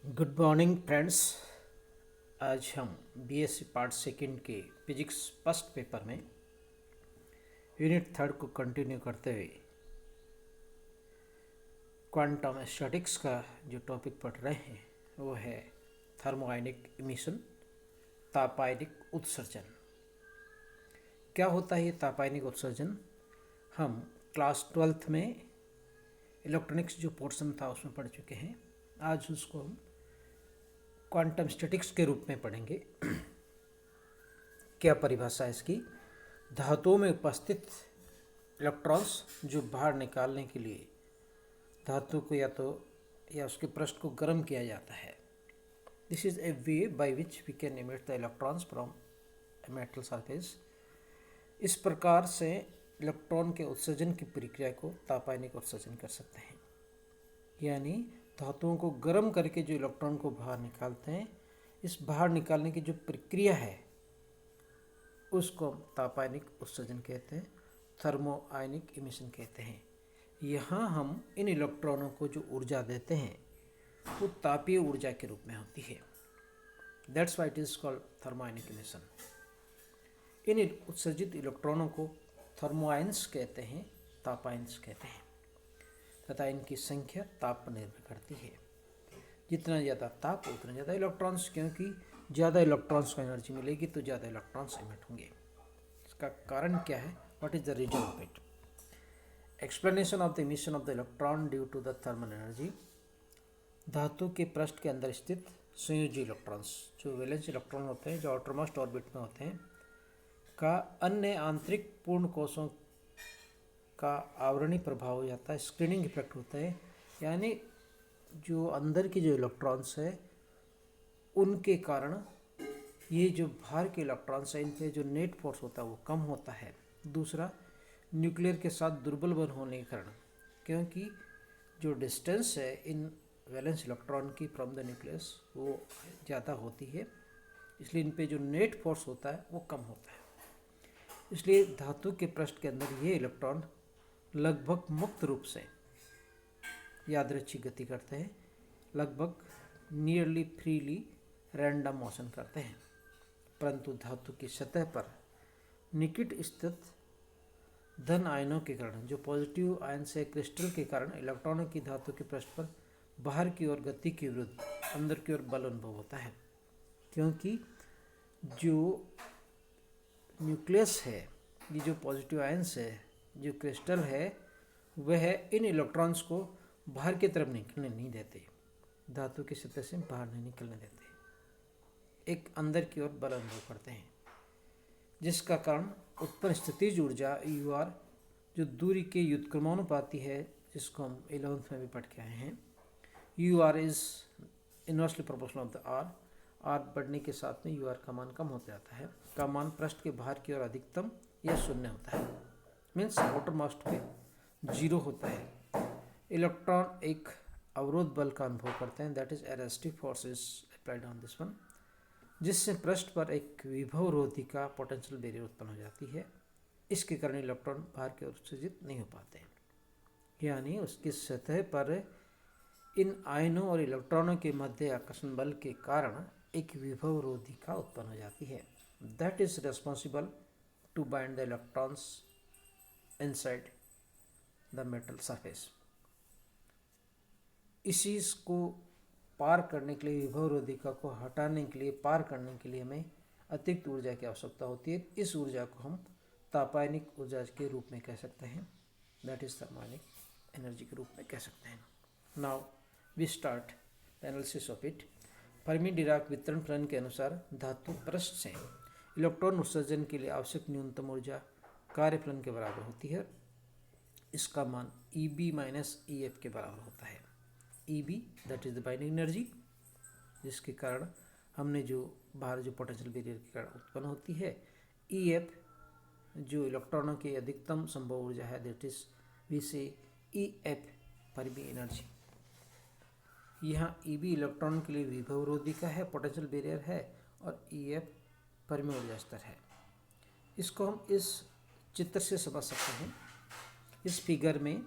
Good morning friends. आज हम BSc part second के फिजिक्स फर्स्ट पेपर में यूनिट थर्ड को कंटिन्यू करते हुए क्वांटम स्टैटिक्स का जो टॉपिक पढ़ रहे हैं वो है थर्मोआयनिक इमिशन, तापायनिक उत्सर्जन। क्या होता है ये तापायनिक उत्सर्जन? हम क्लास 12th में इलेक्ट्रॉनिक्स जो पोर्शन था उसमें पढ़ चुके हैं। आज उसको हम क्वांटम स्टैटिक्स के रूप में पढ़ेंगे। क्या परिभाषा है इसकी? धातुओं में उपस्थित इलेक्ट्रॉन्स जो बाहर निकालने के लिए धातु को या उसके पृष्ठ को गर्म किया जाता है। This is a way by which we can emit the electrons from a metal surface. इस प्रकार से इलेक्ट्रॉन के उत्सर्जन की प्रक्रिया को तापायनिक उत्सर्जन कर सकते हैं। यानी धातुओं को गर्म करके जो इलेक्ट्रॉन को बाहर निकालते हैं, इस बाहर निकालने की जो प्रक्रिया है उसको हम तापायनिक उत्सर्जन कहते हैं, थर्मो आयनिक इमिशन कहते हैं। यहाँ हम इन इलेक्ट्रॉनों को जो ऊर्जा देते हैं वो तापीय ऊर्जा के रूप में होती है। That's why it is called thermo ionic emission. इन उत्सर्जित इलेक्ट्रॉनों को थर्मोआयंस कहते हैं, तापायंस कहते हैं तथा इनकी संख्या ताप पर निर्भर करती है। जितना ज़्यादा ताप उतना ज़्यादा इलेक्ट्रॉन्स, क्योंकि ज़्यादा इलेक्ट्रॉन्स को एनर्जी मिलेगी तो ज़्यादा इलेक्ट्रॉन्स एमिट होंगे। इसका कारण क्या है? What is the reason of it? Explanation of the emission of the electron due to the thermal energy. धातु के पृष्ठ के अंदर स्थित संयोजी इलेक्ट्रॉन्स, जो वैलेंस इलेक्ट्रॉन होते हैं, जो आउटरमोस्ट ऑर्बिट में होते हैं, का अन्य आंतरिक पूर्ण कोशों का आवरणीय प्रभाव हो जाता है, स्क्रीनिंग इफेक्ट होता है। यानी जो अंदर के जो इलेक्ट्रॉन्स है उनके कारण ये जो बाहर के इलेक्ट्रॉन्स हैं इन पे जो नेट फोर्स होता है वो कम होता है। दूसरा, न्यूक्लियर के साथ दुर्बल बल होने के कारण, क्योंकि जो डिस्टेंस है इन वैलेंस इलेक्ट्रॉन की फ्रॉम द न्यूक्लियस वो ज़्यादा होती है, इसलिए इन पे जो नेट फोर्स होता है वो कम होता है। इसलिए धातु के पृष्ठ के अंदर ये इलेक्ट्रॉन लगभग मुक्त रूप से यादृच्छिक गति करते हैं, लगभग नियरली फ्रीली रैंडम मोशन करते हैं। परंतु धातु की सतह पर निकट स्थित धन आयनों के कारण, जो पॉजिटिव आयन से क्रिस्टल के कारण इलेक्ट्रॉनों की धातु के पृष्ठ पर बाहर की ओर गति के विरुद्ध अंदर की ओर बल अनुभव होता है। क्योंकि जो न्यूक्लियस है, ये जो पॉजिटिव आयन्स है, जो क्रिस्टल है, वह इन इलेक्ट्रॉन्स को बाहर की तरफ निकलने नहीं देते, धातु की सतह से बाहर नहीं निकलने देते, एक अंदर की ओर बल अनुभव करते हैं, जिसका कारण उत्पन्न स्थितिज ऊर्जा यू आर, जो दूरी के व्युत्क्रमानुपाती है, जिसको हम 11th में भी पढ़ के आए हैं। U R is inversely proportional of the R. R बढ़ने के साथ में यू आर का मान कम होता जाता है, का मान पृष्ठ के बाहर की ओर अधिकतम या शून्य होता है, मीन्स आउटर मोस्ट पे 0 होता है। इलेक्ट्रॉन एक अवरोध बल का अनुभव करते हैं, that is attractive force is applied on this one, जिससे पृष्ठ पर एक विभवरोधी का पोटेंशियल बैरियर उत्पन्न हो जाती है। इसके कारण इलेक्ट्रॉन बाहर की ओर उत्सर्जित नहीं हो पाते, यानी उसकी सतह पर इन आयनों और इलेक्ट्रॉनों के मध्य आकर्षण बल के कारण एक विभवरोधी का उत्पन्न हो जाती है, that is responsible to bind the electrons inside the metal surface. इसी को पार करने के लिए, विभवरोधिका को हटाने के लिए, पार करने के लिए हमें अतिरिक्त ऊर्जा की आवश्यकता होती है। इस ऊर्जा को हम तापायनिक ऊर्जा के रूप में कह सकते हैं, दैट इज थर्मोआयनिक एनर्जी के रूप में कह सकते हैं। Now we start analysis of it. Fermi Dirac वितरण फलन के अनुसार धातु पृष्ठ से इलेक्ट्रॉन उत्सर्जन के लिए आवश्यक न्यूनतम ऊर्जा कार्यफलन के बराबर होती है। इसका मान EB माइनस EF के बराबर होता है। EB that is the binding energy, जिसके कारण हमने जो बाहर जो पोटेंशियल बैरियर के कारण उत्पन्न होती है। EF जो इलेक्ट्रॉनों की अधिकतम संभव ऊर्जा है, दैट इज वी से EF फर्मी एनर्जी। यहाँ EB इलेक्ट्रॉन के लिए विभवरोधी का है, पोटेंशियल बैरियर है, और EF फर्मी ऊर्जा स्तर है। इसको हम इस चित्र से समझ सकते हैं। इस फिगर में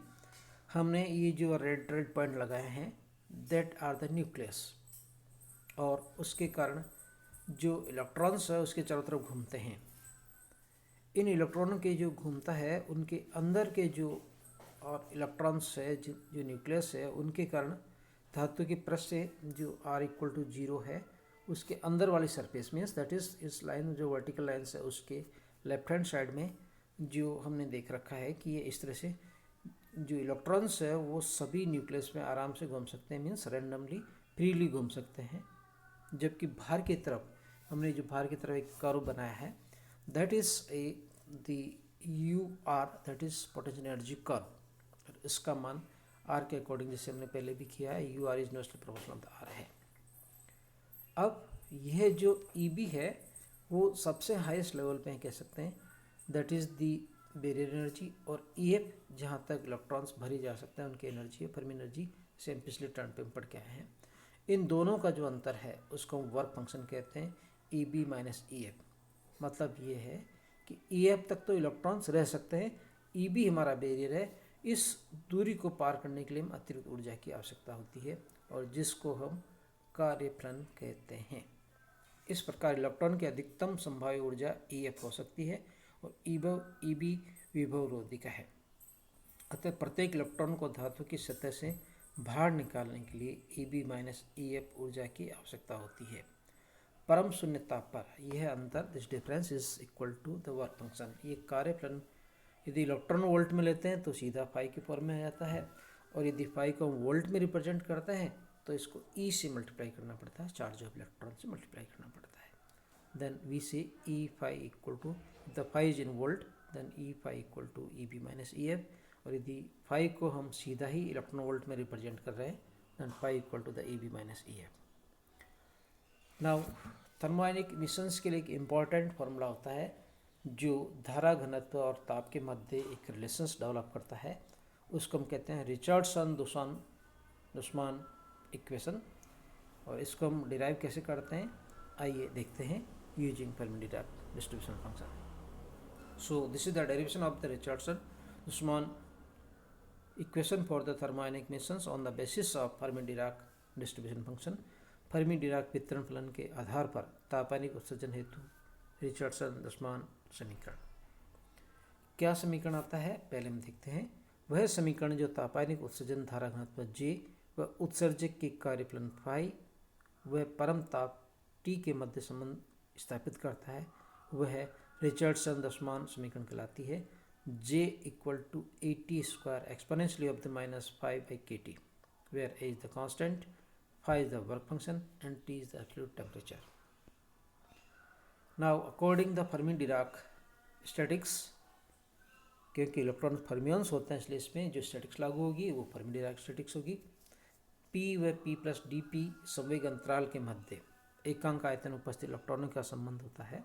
हमने ये जो रेड रेड पॉइंट लगाए हैं, दैट आर द न्यूक्लियस। और उसके कारण जो इलेक्ट्रॉन्स है उसके चारों तरफ घूमते हैं। इन इलेक्ट्रॉनों के जो घूमता है उनके अंदर के जो और इलेक्ट्रॉन्स है जो न्यूक्लियस है उनके कारण धातु की पृष्ठ से जो r=0 है उसके अंदर वाली सरफेस मीन्स दैट इज इस लाइन जो वर्टिकल लाइन है उसके लेफ्ट हैंड साइड में जो हमने देख रखा है कि ये इस तरह से जो इलेक्ट्रॉन्स है वो सभी न्यूक्लियस में आराम से घूम सकते हैं मीन्स रैंडमली फ्रीली घूम सकते हैं। जबकि बाहर की तरफ हमने जो बाहर की तरफ एक कर्व बनाया है that is a the U R that is potential energy curve. इसका मान आर के अकॉर्डिंग जैसे हमने पहले भी किया है U R is inversely proportional to R है। अब यह जो ई बी है वो सबसे हाईएस्ट लेवल पे कह सकते हैं that is the barrier energy. और ई एफ जहाँ तक इलेक्ट्रॉन्स भरी जा सकते हैं उनकी एनर्जी है फर्मी एनर्जी से हम पिछले टर्न पे पढ़ के आए हैं। इन दोनों का जो अंतर है उसको हम वर्क फंक्शन कहते हैं E B minus E F. मतलब ये है कि ई एफ तक तो इलेक्ट्रॉन्स रह सकते हैं, ई बी हमारा बैरियर है, इस दूरी को पार करने के लिए हम अतिरिक्त ऊर्जा की आवश्यकता होती है और जिसको हम कार्यफलन कहते हैं। इस प्रकार इलेक्ट्रॉन की अधिकतम संभाव्य ऊर्जा ई एफ हो सकती है और ई बी विभव रोधिका है। अतः प्रत्येक इलेक्ट्रॉन को धातु की सतह से बाहर निकालने के लिए E B minus E F ऊर्जा की आवश्यकता होती है। परम शून्य ताप पर यह अंतर this difference is equal to the work function. ये कार्यफलन यदि इलेक्ट्रॉन वोल्ट में लेते हैं तो सीधा फाई के फॉर्म में आ जाता है और यदि फाई को हम वोल्ट में रिप्रेजेंट करते हैं तो इसको ई से मल्टीप्लाई करना पड़ता है, चार्ज ऑफ इलेक्ट्रॉन से मल्टीप्लाई करना पड़ता है। Then we say e phi equal to the phi is in volt then e phi equal to E B minus E F. और यदि फाई को हम सीधा ही इलेक्ट्रॉन वोल्ट में रिप्रेजेंट कर रहे हैं then phi equal to the E B minus E F. Now thermoionic emissions के लिए एक इम्पॉर्टेंट फार्मूला होता है जो धारा घनत्व और ताप के मध्य एक रिलेशंस डेवलप करता है, उसको हम कहते हैं रिचर्डसन दुश्मन इक्वेशन। और इसको हम डिराइव कैसे करते हैं आइए देखते हैं using Fermi Dirac distribution function. So this is the derivation of the Richardson Dushman equation for the thermoionic emissions on the basis of Fermi Dirac distribution function. Fermi Dirac वितरण फलन के आधार पर तापानिक उत्सर्जन हेतु रिचर्डसन दुश्मन समीकरण। क्या समीकरण आता है पहले हम देखते हैं। वह समीकरण जो तापानिक उत्सर्जन धारा घनत्व J व उत्सर्जक के कार्यफलन फाई वह परम ताप T के मध्य संबंध स्थापित करता है वह रिचर्डसन दुश्मन समीकरण कहलाती है। J equal to AT² exponentially of the -5/kT where A is the constant, phi is the work function and T is the absolute temperature. Now according the Fermi-Dirac statics, क्योंकि इलेक्ट्रॉन फर्मियंस होते हैं इसलिए इसमें जो statics लागू होगी वो Fermi-Dirac statics होगी। P व P प्लस dP संवेग अंतराल के मध्य एकांक आयतन उपस्थित इलेक्ट्रॉनों का संबंध होता है।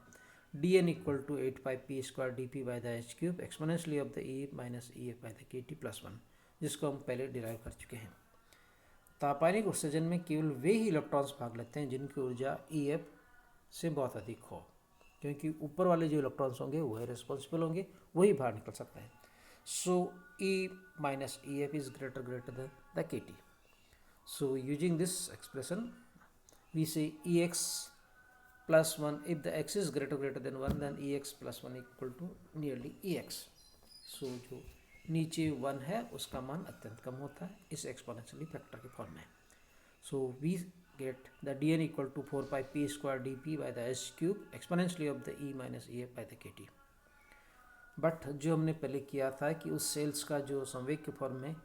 dN equal to 8πp² dP by the h³ exponentially of the E minus E F by the KT plus 1 जिसको हम पहले डिराइव कर चुके हैं। तापानिक उत्सर्जन में केवल वे ही इलेक्ट्रॉन्स भाग लेते हैं जिनकी ऊर्जा EF से बहुत अधिक हो, क्योंकि ऊपर वाले जो इलेक्ट्रॉन्स होंगे वही रिस्पॉन्सिबल होंगे, वही बाहर निकल सकता है। So E minus E F is greater than the KT। So using this expression we say EX plus 1 if the X is greater than 1 then EX plus 1 equal to nearly EX। So जो नीचे 1 है उसका मान अत्यंत कम होता है इस exponentially factor के फॉर्म में। So we get the dN equal to 4πp² dP by the h³ exponentially of the E minus EF by the KT। But जो हमने पहले किया था कि उस सेल्स का जो संवेग के फॉर्म में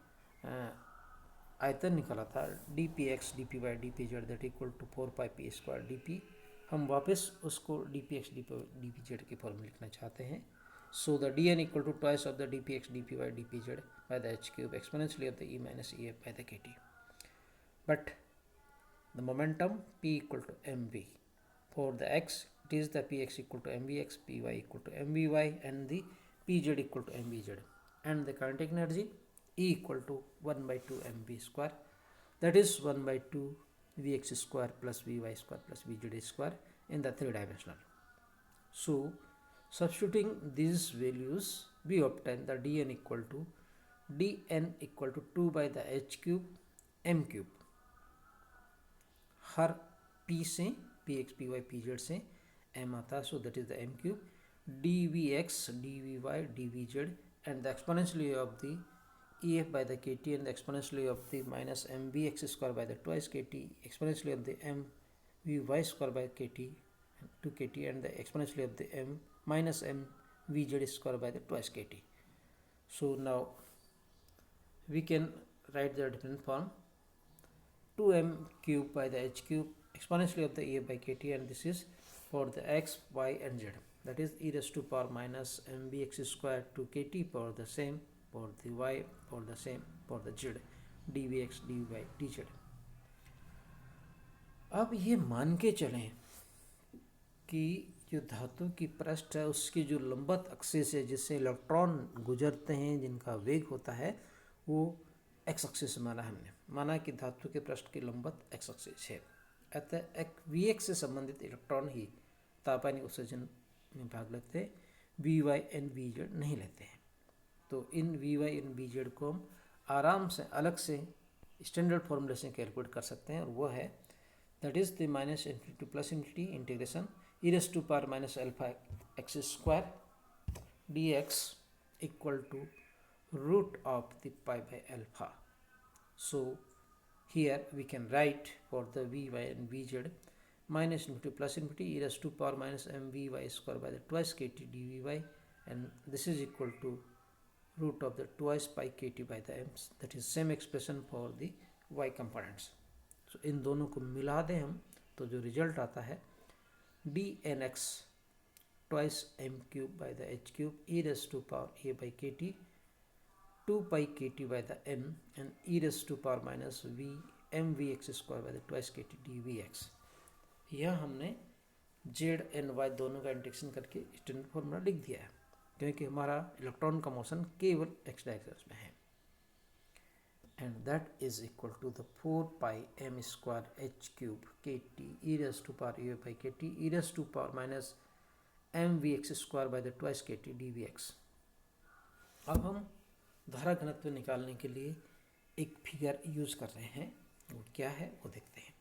आयतन निकाला था dpx dp by dpz that equal to 4πp² dP, हम वापस उसको dpx dpz के फॉर्म में लिखना चाहते हैं। So the dN equal to twice of the dpx dp by dpz by the h³ exponentially of the E minus EF by the KT। But the momentum P equal to mv. For the x, it is the px equal to mvx, py equal to mvy, and the pz equal to mvz. And the kinetic energy E equal to 1 by 2 mv square, that is 1 by 2 vx square plus vy square plus vz square in the 3-dimensional. So, substituting these values, we obtain the dn equal to 2 by the h³ m³ हर P से P X P Y P Z से M आता है, so that is the M cube D V X D V Y D V Z and the exponentially of the E F by the K T and the exponentially of the minus M V X square by the twice K T exponentially of the M V Y square by K T two के T and the exponentially of the M minus m v z square by the twice kt. So now we can write the different form 2m cube by the h cube exponentially of the a by kt, and this is for the x, y and z, that is e raised to power minus mbx square to kt for the same, for the y, for the same, for the z, dvx dy dz. अब ये मान के चलें कि जो धातु की पृष्ठ है उसकी जो लंबवत एक्सिस है जिससे इलेक्ट्रॉन गुजरते हैं, जिनका वेग होता है, वो एक्स एक्सिस माना हमने, माना कि धातु के पृष्ठ की लंबवत एक्स एक्सिस है। अतः एक वी एक्स से संबंधित इलेक्ट्रॉन ही तापानिक उत्सर्जन में भाग लेते हैं, V Y and V Z नहीं लेते हैं। तो इन V Y and V Z को हम आराम से अलग से स्टैंडर्ड फॉर्मूले से कैलकुलेट कर सकते हैं, और वो है that is the minus infinity two plus infinity integration e raised to power minus alpha x square dx equal to root of the pi by alpha. So here we can write for the vy and vz minus infinity plus infinity e raised to power minus mvy square by the twice kt dvy, and this is equal to root of the twice pi kt by the m, that is same expression for the y components. So इन दोनों को मिला दें हम तो जो result आता है dnx twice m cube by the h cube e raised to power a by kt 2 pi kt by the m and e raised to power minus v m vx square by the twice kt dvx. यह हमने z and y दोनों का integration करके standard formula लिख दिया है, क्योंकि हमारा इलेक्ट्रॉन का मोशन केवल x डायरेक्शन में है, and that is equal to the 4 pi m square h cube kt e raised to power a by kt e raised to power minus m vx square by the twice kt dvx. अब हम धारा घनत्व निकालने के लिए एक figure use कर रहे हैं, वो क्या है वो देखते हैं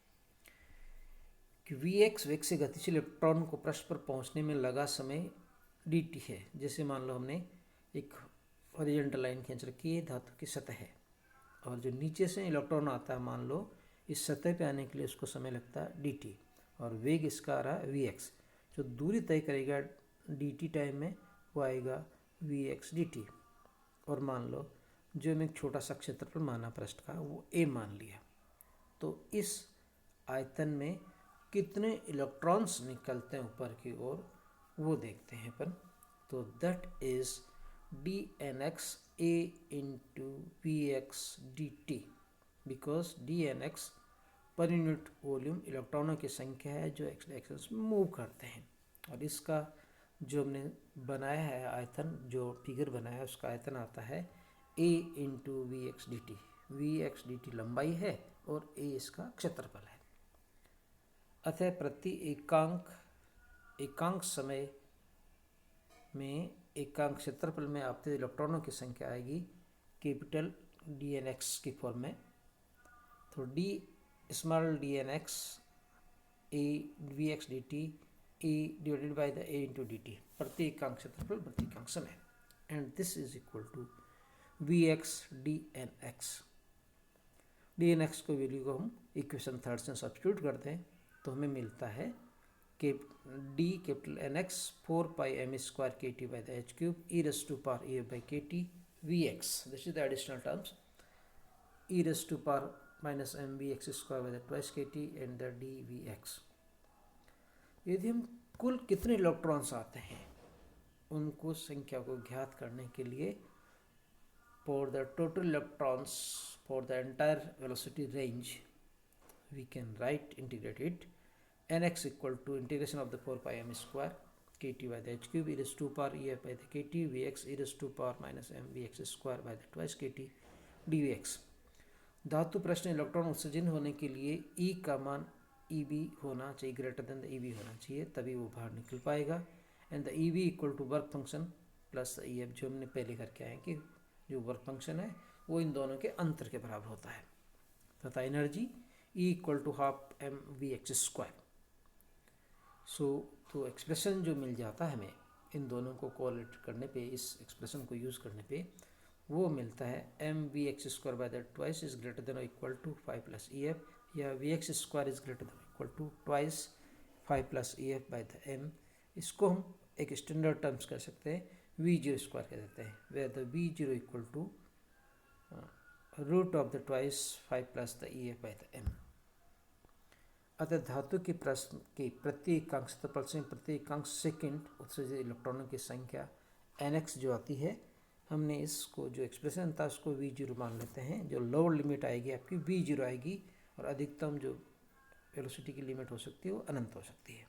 कि vx वेग से गतिशील इलेक्ट्रॉन को पृष्ठ पर पहुंचने में लगा समय dt है। जैसे मान लो हमने एक हॉरिजॉन्टल लाइन खींच रखी है, धातु की सतह है, और जो नीचे से इलेक्ट्रॉन आता है, मान लो इस सतह पे आने के लिए उसको समय लगता है dt, और वेग इसका आ रहा है vx। जो दूरी तय करेगा dt टाइम में वो आएगा vx dt, और मान लो जो हम एक छोटा सा क्षेत्रफल माना पृष्ठ का वो a मान लिया, तो इस आयतन में कितने इलेक्ट्रॉन्स निकलते हैं ऊपर की ओर वो देखते हैं अपन। तो that is dnx a into vx dt, because dnx per unit volume इलेक्ट्रॉनों की संख्या है जो एक्स डायरेक्शन में मूव करते हैं, और इसका जो हमने बनाया है आयतन, जो फिगर बनाया है उसका आयतन आता है a into V X D T. V X D T लंबाई है और a इसका क्षेत्रफल है। अतः प्रति एकांक समय में एकांक क्षेत्रफल में आपके इलेक्ट्रॉनों की संख्या आएगी कैपिटल डी एन एक्स की फॉर्म में। तो D small D N X A V X D T A divided by the A into D T, प्रति एकांक क्षेत्रफल प्रति एकांक समय, and this is equal to V X D N X. D N X को value को हम equation third से सब्स्टिट्यूट करते हैं तो हमें मिलता है कि D capital N X 4 pi M square K T by the H cube E raise to power A by K T V X, this is the additional terms, E raise to power minus M V X square by the twice K T and the D V X. यदि हम कुल कितने electrons आते हैं उनको संख्या को ज्ञात करने के लिए for the total electrons for the entire velocity range we can write integrate it nx equal to integration of the 4 pi m square kt by the h cube e raised to power ef by the kt vx e raised to power minus m vx square by the twice kt dvx। धातु प्रश्न electron उत्सर्जन होने के लिए E का मान EB होना चाहिए, ग्रेटर देन द EB होना चाहिए, तभी वो बाहर निकल पाएगा। And the EB equal to work function plus EF, जो हमने पहले करके आए कि जो वर्क फंक्शन है वो इन दोनों के अंतर के बराबर होता है, तथा energy E equal to half M V X square. So तो एक्सप्रेशन जो मिल जाता है हमें इन दोनों को कोरिलेट करने पे, इस एक्सप्रेशन को यूज़ करने पे, वो मिलता है M V X square by the twice is greater than और equal to 5 plus E F, या V X square is greater than equal to twice 5 plus E F by the M. इसको हम एक स्टैंडर्ड टर्म्स कर सकते हैं, we zero square कह देते हैं, where the V zero equal to root of the twice 5 plus the E F by the M. अतः धातु के प्रश्न के प्रति एकांक क्षेत्रफल से प्रति एकांक सेकेंड उत्सर्जित इलेक्ट्रॉनों की संख्या nx जो आती है, हमने इसको जो एक्सप्रेशन था उसको वी जीरो मान लेते हैं। जो लोअर लिमिट आएगी आपकी वी जीरो आएगी, और अधिकतम जो वेलोसिटी की लिमिट हो सकती है वो अनंत हो सकती है।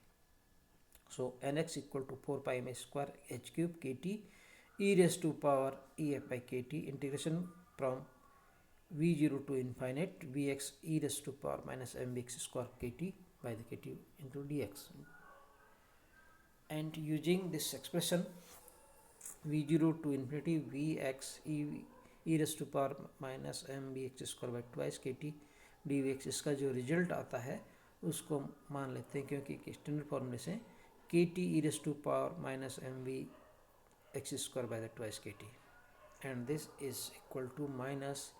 So nx equal to 4 pi M square H cube K T E raise to power E F by K T integration from v0 to infinite vx e raised to power minus mvx square kt by the kt into dx. And using this expression v0 to infinity vx e raised to power minus mvx square by twice kt dvx, इसका जो result आता है उसको मान लेते हैं, क्योंकि standard फॉर्मूले से kt e raised to power minus mvx square by the twice kt, and this is equal to minus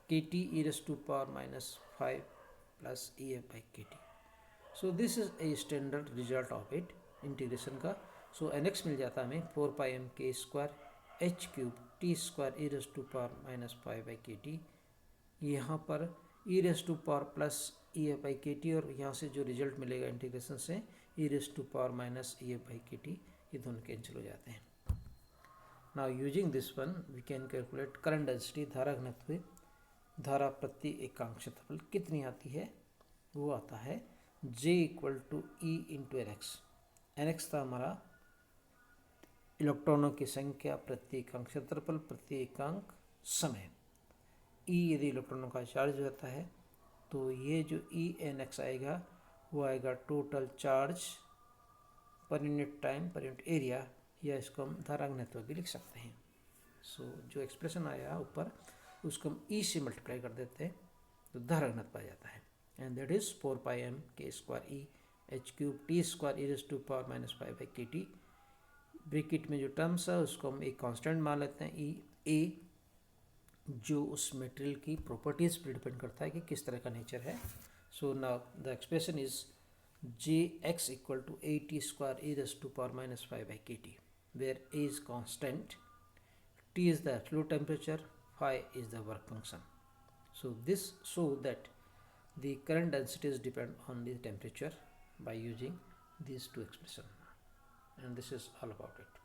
kt e raised to power minus 5 plus ef by kt. So this is a standard result of it integration का। So nx मिल जाता है हमें 4 pi M K square H cube T square E raise to power minus 5 by K T, यहाँ पर E raise to power plus E F by K T, और यहाँ से जो रिजल्ट मिलेगा इंटीग्रेशन से E raise to power minus E F by K T, ये दोनों कैंसिल हो जाते हैं। Now using this one we can calculate current density, धारा घनत्व, धारा प्रति एकांक क्षेत्रफल कितनी आती है, वो आता है J equal to E into N X. N X था हमारा इलेक्ट्रॉनों की संख्या प्रति एकांक क्षेत्रफल प्रति एकांक समय। E यदि इलेक्ट्रॉनों का चार्ज रहता है तो ये जो ई एन एक्स आएगा वो आएगा total charge per unit time per unit area, या इसको हम धारा घनत्व भी लिख सकते हैं। सो जो एक्सप्रेशन आया ऊपर उसको हम ई से मल्टीप्लाई कर देते हैं तो धारा घनत्व आ जाता है, and that is 4 pi M K square E H cube T square E raise to power minus 5 by K T. Bracket में जो टर्म्स है उसको हम एक कांस्टेंट मान लेते हैं ई ए, जो उस मटेरियल की प्रॉपर्टीज पर डिपेंड करता है कि किस तरह का नेचर है। So now the expression is J X equal to A T square E raise to power minus 5 by K T, where A is constant, T is the absolute temperature, phi is the work function. So this show that the current densities depend on the temperature by using these two expressions, and this is all about it.